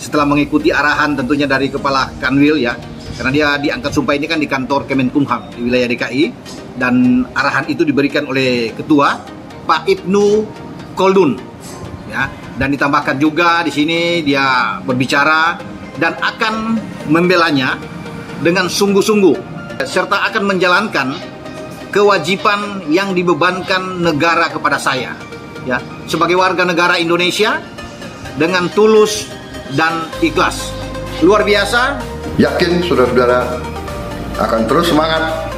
setelah mengikuti arahan tentunya dari Kepala Kanwil ya, karena dia diangkat sumpah ini kan di kantor Kemenkumham di wilayah DKI, dan arahan itu diberikan oleh Ketua Pak Ibnu Koldun ya, dan ditambahkan juga di sini dia berbicara dan akan membelanya dengan sungguh-sungguh serta akan menjalankan kewajiban yang dibebankan negara kepada saya ya, sebagai warga negara Indonesia dengan tulus dan ikhlas. Luar biasa. Yakin saudara-saudara akan terus semangat,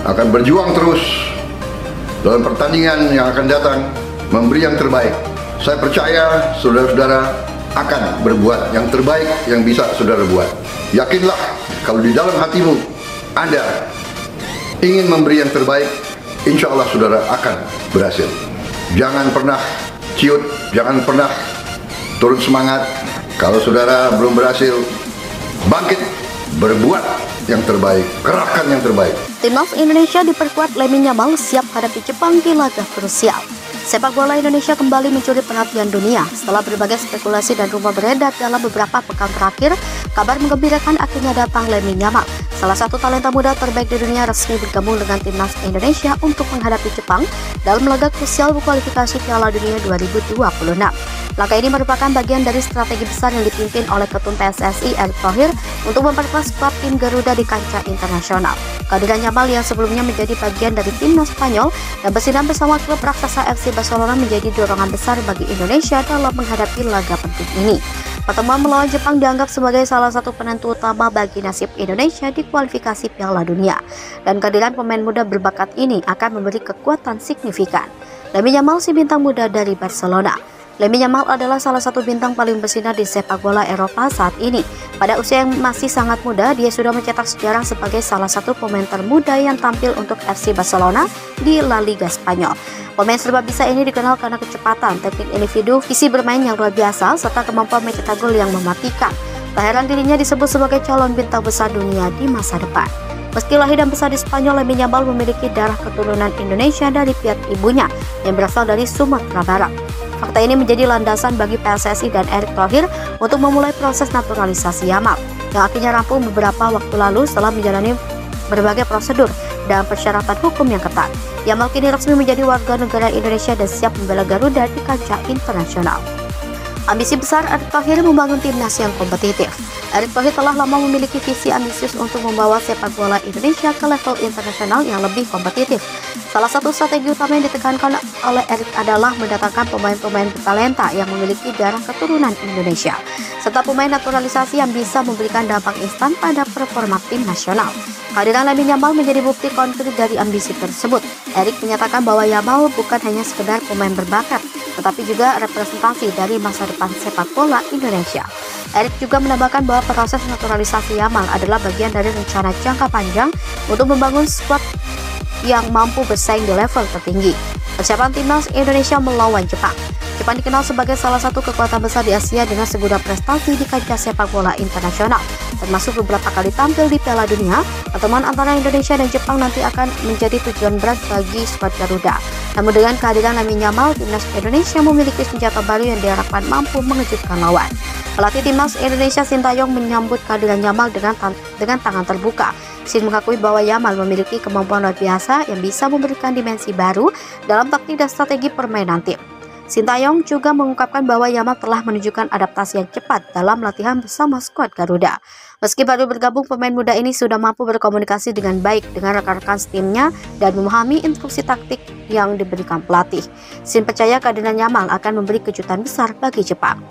akan berjuang terus dalam pertandingan yang akan datang, memberi yang terbaik. Saya percaya saudara-saudara akan berbuat yang terbaik yang bisa saudara buat. Yakinlah kalau di dalam hatimu Anda ingin memberi yang terbaik, insya Allah saudara akan berhasil. Jangan pernah ciut, jangan pernah turun semangat. Kalau saudara belum berhasil, bangkit, berbuat yang terbaik, kerahkan yang terbaik. Timnas Indonesia diperkuat Lamine Yamal siap hadapi Jepang di laga krusial. Sepak bola Indonesia kembali mencuri perhatian dunia setelah berbagai spekulasi dan rumor beredar dalam beberapa pekan terakhir. Kabar menggembirakan akhirnya datang Lamine Yamal, salah satu talenta muda terbaik di dunia, resmi bergabung dengan Timnas Indonesia untuk menghadapi Jepang dalam laga krusial kualifikasi Piala Dunia 2026. Langkah ini merupakan bagian dari strategi besar yang dipimpin oleh Ketum PSSI Erick Thohir untuk memperkuat skuad tim Garuda di kancah internasional. Kehadiran Yamal yang sebelumnya menjadi bagian dari timnas Spanyol dan bersinar bersama klub raksasa FC Barcelona menjadi dorongan besar bagi Indonesia dalam menghadapi laga penting ini. Pertemuan melawan Jepang dianggap sebagai salah satu penentu utama bagi nasib Indonesia di kualifikasi Piala Dunia, dan kehadiran pemain muda berbakat ini akan memberi kekuatan signifikan. Lamine Yamal, si bintang muda dari Barcelona. Lamine Yamal adalah salah satu bintang paling bersinar di sepak bola Eropa saat ini. Pada usia yang masih sangat muda, dia sudah mencetak sejarah sebagai salah satu pemain termuda yang tampil untuk FC Barcelona di La Liga Spanyol. Pemain serba bisa ini dikenal karena kecepatan, teknik individu, visi bermain yang luar biasa, serta kemampuan mencetak gol yang mematikan. Tak heran dirinya disebut sebagai calon bintang besar dunia di masa depan. Meski lahir dan besar di Spanyol, Lamine Yamal memiliki darah keturunan Indonesia dari pihak ibunya yang berasal dari Sumatera Barat. Fakta ini menjadi landasan bagi PSSI dan Erick Thohir untuk memulai proses naturalisasi Yamal, yang akhirnya rampung beberapa waktu lalu setelah menjalani berbagai prosedur dan persyaratan hukum yang ketat. Yamal kini resmi menjadi warga negara Indonesia dan siap membela Garuda di kancah internasional. Ambisi besar Erick Thohir membangun timnas yang kompetitif. Erick Thohir telah lama memiliki visi ambisius untuk membawa sepak bola Indonesia ke level internasional yang lebih kompetitif. Salah satu strategi utama yang ditekankan oleh Erick adalah mendatangkan pemain-pemain bertalenta yang memiliki darah keturunan Indonesia, serta pemain naturalisasi yang bisa memberikan dampak instan pada performa tim nasional. Kehadiran Lamine Yamal menjadi bukti konkret dari ambisi tersebut. Erick menyatakan bahwa Yamal bukan hanya sekedar pemain berbakat, tetapi juga representasi dari masa depan sepak bola Indonesia. Erick juga menambahkan bahwa proses naturalisasi Yamal adalah bagian dari rencana jangka panjang untuk membangun skuad yang mampu bersaing di level tertinggi. Persiapan timnas Indonesia melawan Jepang. Jepang dikenal sebagai salah satu kekuatan besar di Asia dengan segudang prestasi di kancah sepak bola internasional, termasuk beberapa kali tampil di Piala Dunia. Pertemuan antara Indonesia dan Jepang nanti akan menjadi tujuan berat bagi skuad Garuda. Namun dengan kehadiran Lamine Yamal, timnas Indonesia memiliki senjata baru yang diharapkan mampu mengejutkan lawan. Pelatih timnas Indonesia Sintayong menyambut kehadiran Yamal dengan tangan terbuka. Sin mengakui bahwa Yamal memiliki kemampuan luar biasa yang bisa memberikan dimensi baru dalam taktik dan strategi permainan tim. Sintayong juga mengungkapkan bahwa Yamal telah menunjukkan adaptasi yang cepat dalam latihan bersama skuad Garuda. Meski baru bergabung, pemain muda ini sudah mampu berkomunikasi dengan baik dengan rekan-rekan timnya dan memahami instruksi taktik yang diberikan pelatih. Sin percaya kehadiran Yamal akan memberi kejutan besar bagi Jepang.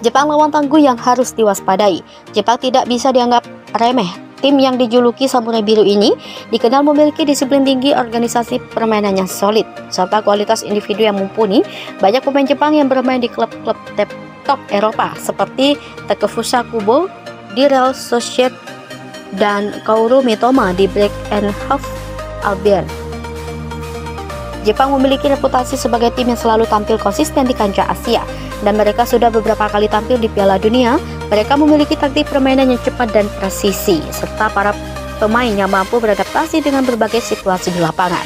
Jepang lawan tangguh yang harus diwaspadai. Jepang tidak bisa dianggap remeh. Tim yang dijuluki Samurai Biru ini dikenal memiliki disiplin tinggi, organisasi permainan yang solid, serta kualitas individu yang mumpuni. Banyak pemain Jepang yang bermain di klub-klub top Eropa seperti Takefusa Kubo di Real Sociedad dan Kaoru Mitoma di Black and Half Albion. Jepang memiliki reputasi sebagai tim yang selalu tampil konsisten di kancah Asia, dan mereka sudah beberapa kali tampil di Piala Dunia. Mereka memiliki taktik permainan yang cepat dan presisi, serta para pemain yang mampu beradaptasi dengan berbagai situasi di lapangan.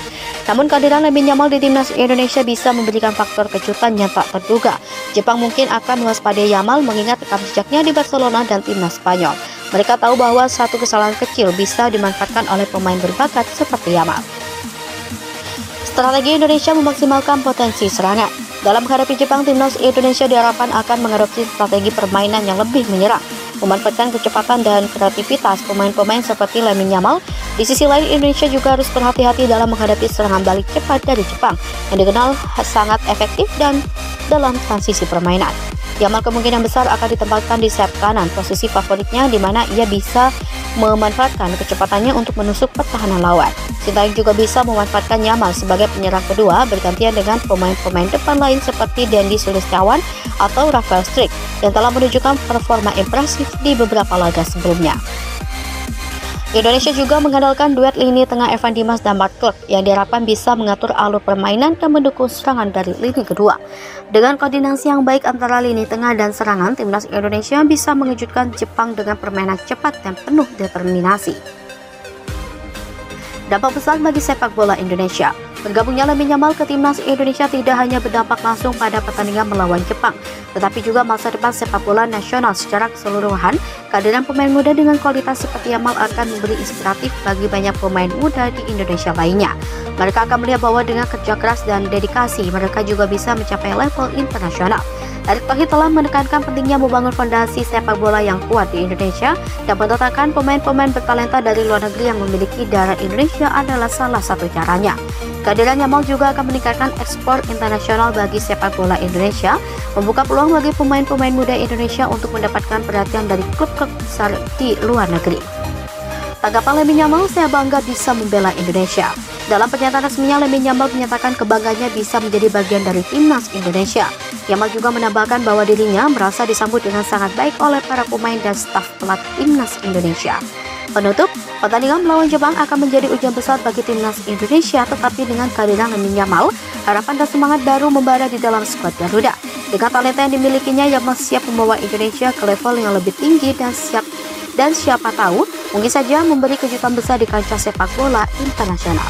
Namun kehadiran Lamine Yamal di timnas Indonesia bisa memberikan faktor kejutan yang tak terduga. Jepang mungkin akan mewaspadai Yamal mengingat rekam jejaknya di Barcelona dan timnas Spanyol. Mereka tahu bahwa satu kesalahan kecil bisa dimanfaatkan oleh pemain berbakat seperti Yamal. Strategi Indonesia memaksimalkan potensi serangan. Dalam menghadapi Jepang, timnas Indonesia diharapkan akan mengadopsi strategi permainan yang lebih menyerang, memanfaatkan kecepatan dan kreativitas pemain-pemain seperti Lamine Yamal. Di sisi lain, Indonesia juga harus berhati-hati dalam menghadapi serangan balik cepat dari Jepang yang dikenal sangat efektif dan dalam transisi permainan. Yamal kemungkinan besar akan ditempatkan di sayap kanan, posisi favoritnya di mana ia bisa memanfaatkan kecepatannya untuk menusuk pertahanan lawan. Sintayong juga bisa memanfaatkan Yamal sebagai penyerang kedua bergantian dengan pemain-pemain depan lain seperti Dendi Sulistiawan atau Rafael Struijk yang telah menunjukkan performa impresif di beberapa laga sebelumnya. Indonesia juga mengandalkan duet lini tengah Evan Dimas dan Mark Klok yang diharapkan bisa mengatur alur permainan dan mendukung serangan dari lini kedua. Dengan koordinasi yang baik antara lini tengah dan serangan, timnas Indonesia bisa mengejutkan Jepang dengan permainan cepat dan penuh determinasi. Dampak besar bagi sepak bola Indonesia. Bergabungnya Lamine Yamal ke timnas Indonesia tidak hanya berdampak langsung pada pertandingan melawan Jepang, tetapi juga masa depan sepak bola nasional secara keseluruhan. Kehadiran pemain muda dengan kualitas seperti Yamal akan memberi inspiratif bagi banyak pemain muda di Indonesia lainnya. Mereka akan melihat bahwa dengan kerja keras dan dedikasi, mereka juga bisa mencapai level internasional. Erick Thohir telah menekankan pentingnya membangun fondasi sepak bola yang kuat di Indonesia dan mendatangkan pemain-pemain bertalenta dari luar negeri yang memiliki darah Indonesia adalah salah satu caranya. Kehadiran Yamal juga akan meningkatkan ekspor internasional bagi sepak bola Indonesia, membuka peluang bagi pemain-pemain muda Indonesia untuk mendapatkan perhatian dari klub-klub besar di luar negeri. Tanggapan Lamine Yamal, "Saya bangga bisa membela Indonesia." Dalam pernyataan resminya, Lamine Yamal menyatakan kebanggaannya bisa menjadi bagian dari timnas Indonesia. Yamal juga menambahkan bahwa dirinya merasa disambut dengan sangat baik oleh para pemain dan staf pelatih timnas Indonesia. Penutup, pertandingan melawan Jepang akan menjadi ujian besar bagi timnas Indonesia, tetapi dengan kehadiran Lamine Yamal, harapan dan semangat baru membara di dalam skuad Garuda. Dengan talenta yang dimilikinya, Yamal siap membawa Indonesia ke level yang lebih tinggi dan siapa tahu, mungkin saja memberi kejutan besar di kancah sepak bola internasional.